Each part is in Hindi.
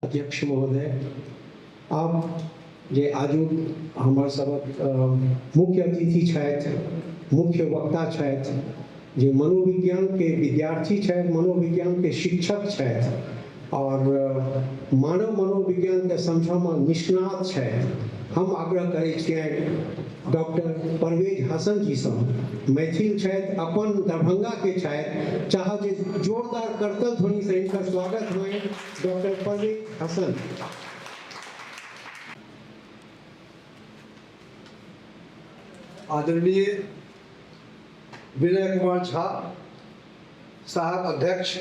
अध्यक्ष महोदय, आप जे आजुक हमर सबक मुख्य अतिथि छथि, मुख्य वक्ता छथि, जे मनोविज्ञान के विद्यार्थी छथि, मनोविज्ञान के शिक्षक छथि और मानव मनोविज्ञान के समझमे निष्णात छथि। हम आग्रह करै छियनि डॉक्टर परवेज हसन जी से, मैथिल छथि, अपन दरभंगा के छथि, चाहे जे जोरदार करतल ध्वनि से इनका स्वागत हो। डॉक्टर परवेज हसन। आदरणीय विनय कुमार झा साहब अध्यक्ष,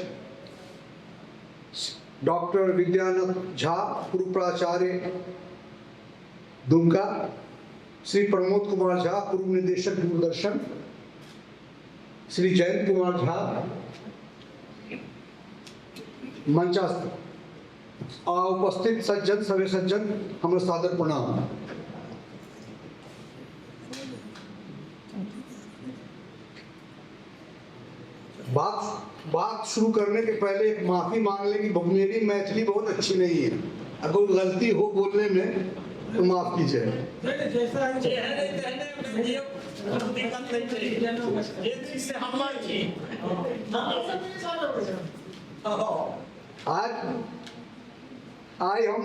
डॉक्टर विद्यानंद झा पूर्व प्राचार्य दुमका, श्री प्रमोद कुमार झा पूर्व निदेशक दूरदर्शन, श्री जयंत कुमार झा मंचास्थ, उपस्थित सज्जन सभी सज्जन हमारे सादर प्रणाम। बात शुरू करने के पहले एक माफी मांग ले कि मेरी मैथिली बहुत अच्छी नहीं है, अगर गलती हो बोलने में तो माफ कीजिए। आज हम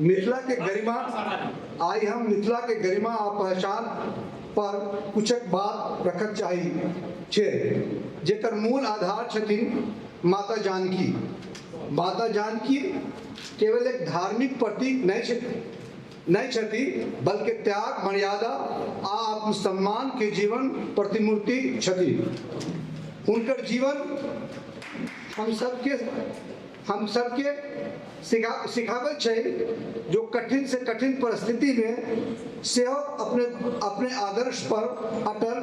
मिथिला के गरिमा आ पहचान पर कुछ बात रखत चाहिए, जेकर मूल आधार छथिन माता जानकी। माता जानकी केवल एक धार्मिक प्रतीक नहीं छथि, बल्कि त्याग, मर्यादा आ आत्मसम्मान के जीवन प्रतिमूर्ति छथि। उनकर जीवन हम सबके सिखावत छै, जो कठिन से कठिन परिस्थिति में से अपने आदर्श पर अटल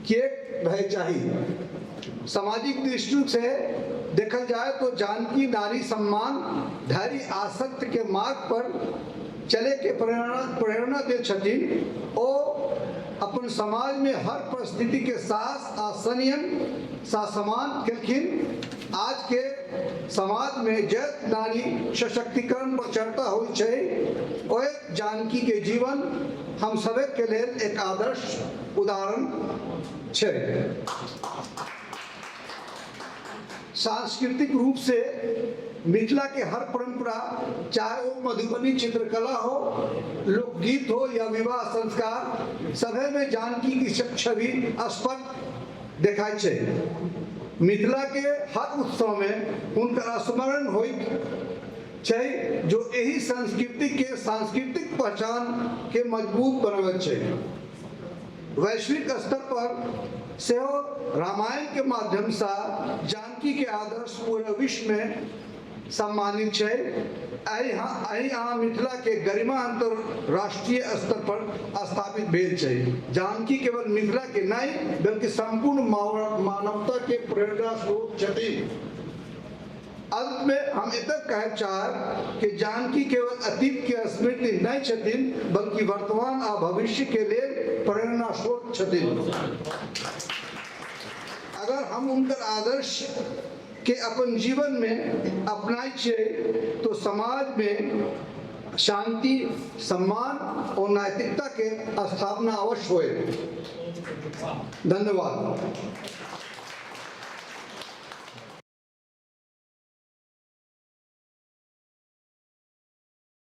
किए रहे चाहिए। सामाजिक दृष्टि से देखल जाए तो जानकी नारी सम्मान, धैर्य, आसक्त के मार्ग पर चले के प्रेरणा दे छथिन। ओ अपन समाज में हर परिस्थिति के साहस आ संयम सा समान केलखिन। आज के समाज में जैत नारी सशक्तिकरण पर चर्चा हो जानकी के जीवन हम सभी के लिए एक आदर्श उदाहरण छे। सांस्कृतिक रूप से मिथिला के हर परंपरा, चाहे वो मधुबनी चित्रकला हो, लोकगीत हो या विवाह संस्कार, सभी में जानकी की छवि स्पष्ट दिखाई छे। मिथिला के हर उत्सव में उनका स्मरण होइत छै, जो यही संस्कृति के सांस्कृतिक पहचान के मजबूत बनबैत छै। वैश्विक स्तर पर से रामायण के माध्यम से जानकी के आदर्श पूरे विश्व में सम्मानित है। यहाँ मिथिला के गरिमा अंतरराष्ट्रीय स्तर पर स्थापित भेल छै। जानकी केवल मिथिला के नहीं बल्कि संपूर्ण मानवता के प्रेरणा स्रोत छथि। अंत में हम इतना कह चाह कि जानकी केवल अतीत के स्मृति नहीं छथिन, बल्कि वर्तमान और भविष्य के लिए प्रेरणा स्रोत छथिन। अगर हम उनका आदर्श के अपन जीवन में अपनाई छे तो समाज में शांति, सम्मान और नैतिकता के स्थापना अवश्य होए। धन्यवाद।